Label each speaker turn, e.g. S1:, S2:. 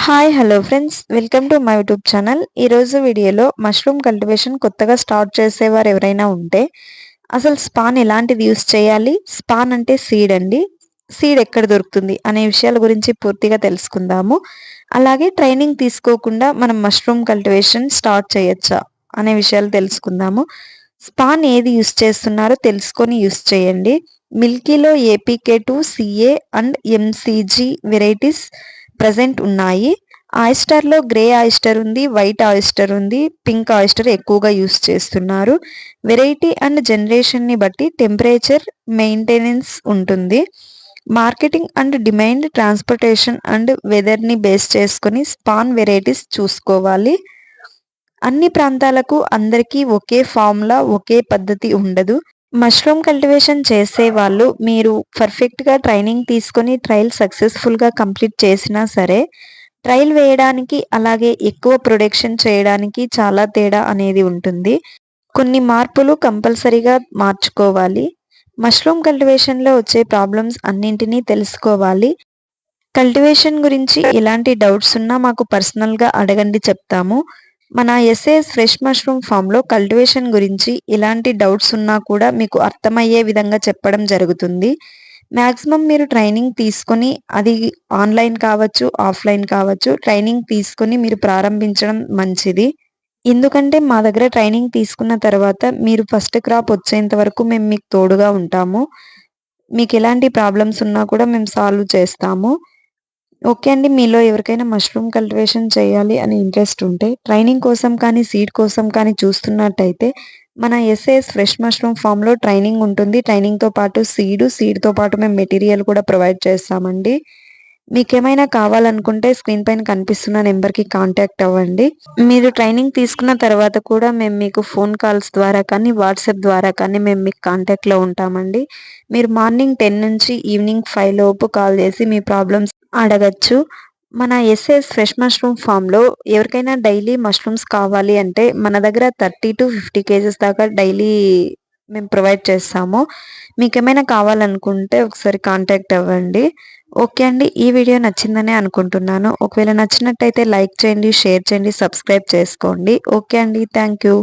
S1: Hi hello friends, welcome to my YouTube channel. ఈరోజు వీడియోలో mushroom cultivation కొత్తగా start చేసేవారు ఎవరైనా ఉంటే అసలు స్పాన్ ఎలాంటిది యూస్ చేయాలి, స్పాన్ అంటే సీడ్ అండి, సీడ్ ఎక్కడ దొరుకుతుంది అనే విషయాల గురించి పూర్తిగా తెలుసుకుందాము. అలాగే ట్రైనింగ్ తీసుకోకుండా మనం మష్రూమ్ కల్టివేషన్ స్టార్ట్ చేయొచ్చా అనే విషయాలు తెలుసుకుందాము. స్పాన్ ఏది యూస్ చేస్తున్నారో తెలుసుకొని యూస్ చేయండి. మిల్కీలో ఏపీకే2, CA and MCG varieties present ఉన్నాయి. ఆయిస్టర్‌లో గ్రే ఆయిస్టర్ ఉంది, వైట్ ఆయిస్టర్ ఉంది, పింక్ ఆయిస్టర్ ఎక్కువగా యూజ్ చేస్తున్నారు. వెరైటీ అండ్ జనరేషన్‌ని బట్టి టెంపరేచర్ మెయింటెనెన్స్ ఉంటుంది. Marketing and demand, transportation and వెదర్‌ని బేస్ చేసుకొని స్పాన్ వెరైటీస్ చూసుకోవాలి. అన్ని ప్రాంతాలకు అందరికీ ఒకే ఫార్ములా, ఒకే పద్ధతి ఉండదు. మష్రూమ్ కల్టివేషన్ చేసేవాళ్ళు మీరు పర్ఫెక్ట్‌గా ట్రైనింగ్ తీసుకొని ట్రయల్ సక్సెస్‌ఫుల్‌గా కంప్లీట్ చేసినా సరే, ట్రయల్ వేయడానికి అలాగే ఎక్కువ ప్రొడక్షన్ చేయడానికి చాలా తేడా అనేది ఉంటుంది. కొన్ని మార్పులు కంపల్సరీగా మార్చుకోవాలి. మష్రూమ్ కల్టివేషన్‌లో వచ్చే ప్రాబ్లమ్స్ అన్నింటినీ తెలుసుకోవాలి. కల్టివేషన్ గురించి ఎలాంటి డౌట్స్ ఉన్నా మాకు పర్సనల్‌గా అడగండి, చెప్తాము. మన ఎస్ఏఎస్ ఫ్రెష్ మష్రూమ్ ఫామ్‌లో కల్టివేషన్ గురించి ఎలాంటి డౌట్స్ ఉన్నా కూడా మీకు అర్థమయ్యే విధంగా చెప్పడం జరుగుతుంది. మాక్సిమం మీరు ట్రైనింగ్ తీసుకొని, అది ఆన్‌లైన్ కావచ్చు, ఆఫ్‌లైన్ కావచ్చు, ట్రైనింగ్ తీసుకొని మీరు ప్రారంభించడం మంచిది. ఎందుకంటే మా దగ్గర ట్రైనింగ్ తీసుకున్న తర్వాత మీరు ఫస్ట్ క్రాప్ వచ్చేంత వరకు మేము మీకు తోడుగా ఉంటాము. మీకెలాంటి ప్రాబ్లమ్స్ ఉన్నా కూడా మేము సాల్వ్ చేస్తాము. ఓకే అండి. మీలో ఎవరికైనా మష్రూమ్ కల్టివేషన్ చేయాలి అని ఇంట్రెస్ట్ ఉంటే, ట్రైనింగ్ కోసం కానీ, సీడ్ కోసం కానీ చూస్తున్నట్టయితే, మన ఎస్ఏఎస్ ఫ్రెష్ మష్రూమ్ ఫామ్‌లో ట్రైనింగ్ ఉంటుంది. ట్రైనింగ్‌తో పాటు సీడ్‌తో పాటు మేము మెటీరియల్ కూడా ప్రొవైడ్ చేస్తామండి. మీకేమైనా కావాలనుకుంటే స్క్రీన్ పైన కనిపిస్తున్న నెంబర్‌కి కాంటాక్ట్ అవ్వండి. మీరు ట్రైనింగ్ తీసుకున్న తర్వాత కూడా మేము మీకు ఫోన్ కాల్స్ ద్వారా కానీ, వాట్సాప్ ద్వారా కానీ మేము మీకు కాంటాక్ట్‌లో ఉంటామండి. మీరు మార్నింగ్ 10 నుంచి ఈవినింగ్ 5 లోపు కాల్ చేసి మీ ప్రాబ్లమ్స్ అడగచ్చు. మన ఎస్ఎస్ ఫ్రెష్ మష్రూమ్ ఫామ్‌లో ఎవరికైనా డైలీ మష్రూమ్స్ కావాలి అంటే మన దగ్గర 30-50 కేజెస్ దాకా డైలీ మేము ప్రొవైడ్ చేస్తాము. మీకేమైనా కావాలనుకుంటే ఒకసారి కాంటాక్ట్ అవ్వండి. ఓకే అండి. ఈ వీడియో నచ్చిందనే అనుకుంటున్నాను. ఒకవేళ నచ్చినట్టయితే లైక్ చేయండి, షేర్ చేయండి, సబ్స్క్రైబ్ చేసుకోండి. ఓకే అండి. Thank you.